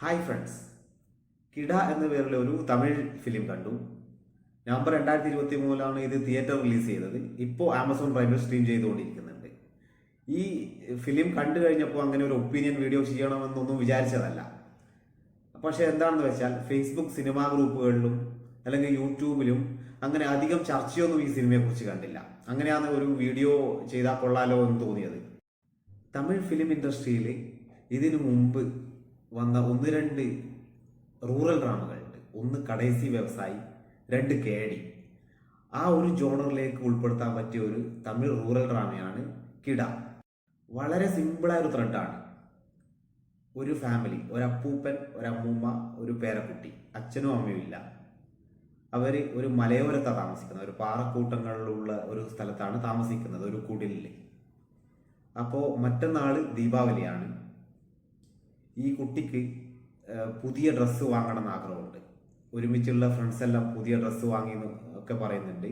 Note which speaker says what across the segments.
Speaker 1: Hi friends, കിട എന്ന പേരിൽ ഒരു തമിഴ് ഫിലിം കണ്ടു. നവംബർ 2023 ഇത് തിയേറ്റർ റിലീസ് ചെയ്തത്. ഇപ്പോൾ ആമസോൺ പ്രൈമിൽ സ്ട്രീം ചെയ്തുകൊണ്ടിരിക്കുന്നുണ്ട്. ഈ ഫിലിം കണ്ടു കഴിഞ്ഞപ്പോൾ അങ്ങനെ ഒരു ഒപ്പീനിയൻ വീഡിയോ ചെയ്യണമെന്നൊന്നും വിചാരിച്ചതല്ല. പക്ഷെ എന്താണെന്ന് വെച്ചാൽ ഫേസ്ബുക്ക് സിനിമാ ഗ്രൂപ്പുകളിലും അല്ലെങ്കിൽ യൂട്യൂബിലും അങ്ങനെ അധികം ചർച്ചയൊന്നും ഈ സിനിമയെക്കുറിച്ച് കണ്ടില്ല. അങ്ങനെയാണ് ഒരു വീഡിയോ ചെയ്താൽ കൊള്ളാലോ എന്ന് തോന്നിയത്. തമിഴ് ഫിലിം ഇൻഡസ്ട്രിയിൽ ഇതിനു മുമ്പ് വന്ന ഒന്ന് രണ്ട് റൂറൽ ഡ്രാമകളുണ്ട്. ഒന്ന് കടേസി വ്യവസായി, രണ്ട് കേടി. ആ ഒരു ജോണറിലേക്ക് ഉൾപ്പെടുത്താൻ പറ്റിയ ഒരു തമിഴ് റൂറൽ ഡ്രാമയാണ് കിട. വളരെ സിമ്പിളായ ഒരു ത്രെഡാണ്. ഒരു ഫാമിലി, ഒരു അപ്പൂപ്പൻ, ഒരു അമ്മൂമ്മ, ഒരു പേരക്കുട്ടി, അച്ഛനും അമ്മയും ഇല്ല. അവർ ഒരു മലയോരത്താണ് താമസിക്കുന്നത്. ഒരു പാറക്കൂട്ടങ്ങളിലുള്ള ഒരു സ്ഥലത്താണ് താമസിക്കുന്നത്, ഒരു കുടിലിൽ. അപ്പോൾ മറ്റന്നാൾ ദീപാവലിയാണ്. ഈ കുട്ടിക്ക് പുതിയ ഡ്രസ്സ് വാങ്ങണം എന്ന് ആഗ്രഹമുണ്ട്. ഒരുമിച്ചുള്ള ഫ്രണ്ട്സ് എല്ലാം പുതിയ ഡ്രസ്സ് വാങ്ങി ഒക്കെ പറയുന്നുണ്ട്.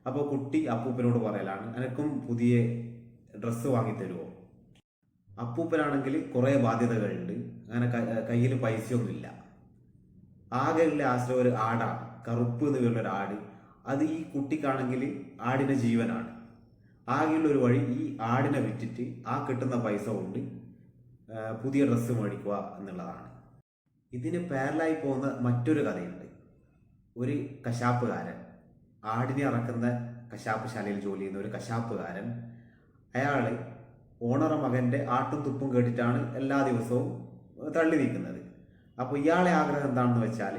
Speaker 1: അപ്പോൾ കുട്ടി അപ്പൂപ്പനോട് പറയലാണ്, എനക്കും പുതിയ ഡ്രസ്സ് വാങ്ങി തരുമോ? അപ്പൂപ്പനാണെങ്കിൽ കുറേ ബാധ്യതകളുണ്ട്, അങ്ങനെ കയ്യിൽ പൈസയൊന്നുമില്ല. ആകെയുള്ള ആശ്രയം ഒരു ആടാണ്, കറുപ്പ് എന്ന് പേരുള്ള ഒരു ആട്. അത് ഈ കുട്ടിക്കാണെങ്കിൽ ആടിൻ്റെ ജീവനാണ്. ആകെയുള്ള ഒരു വഴി ഈ ആടിനെ വിറ്റിട്ട് ആ കിട്ടുന്ന പൈസ കൊണ്ട് പുതിയ ഡ്രസ്സ് മേടിക്കുക എന്നുള്ളതാണ്. ഇതിന് പാരലായി പോകുന്ന മറ്റൊരു കഥയുണ്ട്. ഒരു കശാപ്പുകാരൻ, ആടിനെ അറക്കുന്ന കശാപ്പുശാലയിൽ ജോലി ചെയ്യുന്ന ഒരു കശാപ്പുകാരൻ. അയാൾ ഓണറ മകൻ്റെ ആട്ടും തുപ്പും കേട്ടിട്ടാണ് എല്ലാ ദിവസവും തള്ളി നീക്കുന്നത്. അപ്പോൾ ഇയാളെ ആഗ്രഹം എന്താണെന്ന് വെച്ചാൽ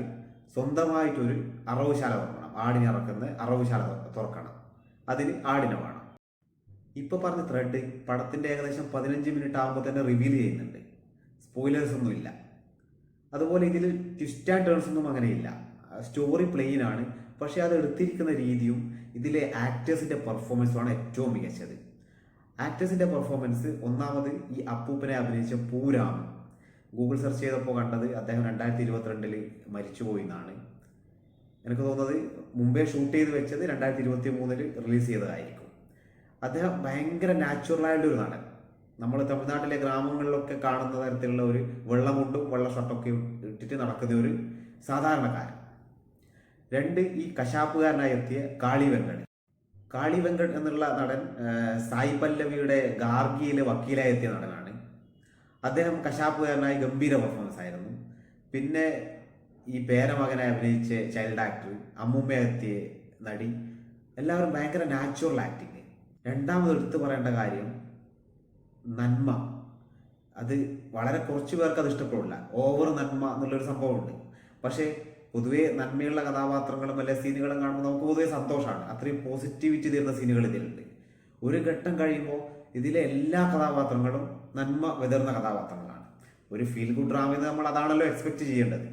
Speaker 1: സ്വന്തമായിട്ടൊരു അറവുശാല തുറക്കണം. ആടിനെ അറക്കുന്ന അറവുശാല തുറക്കണം. അതിന് ആടിനെ വേണം. ഇപ്പൊ പറഞ്ഞ ത്രെഡ് പടത്തിന്റെ ഏകദേശം 15 മിനിറ്റ് ആകുമ്പോൾ തന്നെ റിവീൽ ചെയ്യുന്നുണ്ട്. സ്പോയിലേഴ്സ് ഒന്നും ഇല്ല. അതുപോലെ ഇതിൽ ട്വിസ്റ്റ് ആൻഡ് ടേൺസ് ഒന്നും അങ്ങനെയില്ല. സ്റ്റോറി പ്ലെയിൻ ആണ്. പക്ഷെ അത് എടുത്തിരിക്കുന്ന രീതിയും ഇതിലെ ആക്ടേഴ്സിന്റെ പെർഫോമൻസുമാണ് ഏറ്റവും മികച്ചത്. ആക്ടേഴ്സിന്റെ പെർഫോമൻസ്, ഒന്നാമത് ഈ അപ്പൂപ്പനെ അഭിനയിച്ച പൂരാം. ഗൂഗിൾ സെർച്ച് ചെയ്തപ്പോൾ കണ്ടത് അദ്ദേഹം 2022 മരിച്ചുപോയി എന്നാണ്. എനിക്ക് തോന്നുന്നത് മുമ്പേ ഷൂട്ട് ചെയ്ത് വെച്ചത് 2023 റിലീസ് ചെയ്തതായിരിക്കും. അദ്ദേഹം ഭയങ്കര നാച്ചുറലായിട്ടുള്ള ഒരു നടൻ. നമ്മൾ തമിഴ്നാട്ടിലെ ഗ്രാമങ്ങളിലൊക്കെ കാണുന്ന തരത്തിലുള്ള ഒരു വെള്ളമുണ്ടും വെള്ള ഷർട്ടൊക്കെ ഇട്ടിട്ട് നടക്കുന്ന ഒരു സാധാരണക്കാരൻ. രണ്ട്, ഈ കശാപ്പുകാരനായി എത്തിയ കാളി വെങ്കട്. കാളി വെങ്കട് എന്നുള്ള നടൻ സായി പല്ലവിയുടെ ഗാർഗിയിലെ വക്കീലായി എത്തിയ നടനാണ്. അദ്ദേഹം കശാപ്പുകാരനായി ഗംഭീര പെർഫോമൻസ് ആയിരുന്നു. പിന്നെ ഈ പേരമകനായി അഭിനയിച്ച ചൈൽഡ് ആക്ടർ, അമ്മൂമ്മ എത്തിയ നടി, എല്ലാവരും ഭയങ്കര നാച്ചുറൽ ആക്ടിങ്. രണ്ടാമത് എടുത്തു പറയേണ്ട കാര്യം നന്മ. അത് വളരെ കുറച്ച് പേർക്ക് അത് ഇഷ്ടപ്പെടില്ല. ഓവർ നന്മ എന്നുള്ളൊരു സംഭവമുണ്ട്. പക്ഷേ പൊതുവെ നന്മയുള്ള കഥാപാത്രങ്ങളും അല്ലെ സീനുകളും കാണുമ്പോൾ നമുക്ക് പൊതുവെ സന്തോഷമാണ്. അത്രയും പോസിറ്റിവിറ്റി തരുന്ന സീനുകൾ ഇതിലുണ്ട്. ഒരു ഘട്ടം കഴിയുമ്പോൾ ഇതിലെ എല്ലാ കഥാപാത്രങ്ങളും നന്മ വിതർന്ന കഥാപാത്രങ്ങളാണ്. ഒരു ഫീൽ ഗുഡ് ഡ്രാമയിൽ നമ്മൾ അതാണല്ലോ എക്സ്പെക്ട് ചെയ്യേണ്ടത്.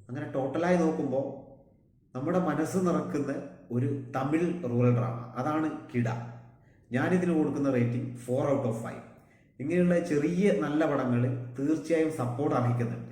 Speaker 1: അങ്ങനെ ടോട്ടലായി നോക്കുമ്പോൾ നമ്മുടെ മനസ്സ് നിറക്കുന്ന ഒരു തമിഴ് റൂറൽ ഡ്രാമ, അതാണ് കിട. ഞാനിതിന് കൊടുക്കുന്ന റേറ്റിംഗ് 4 ഔട്ട് ഓഫ് 5. ഇങ്ങനെയുള്ള ചെറിയ നല്ല പടങ്ങൾ തീർച്ചയായും സപ്പോർട്ട് അർഹിക്കുന്നുണ്ട്.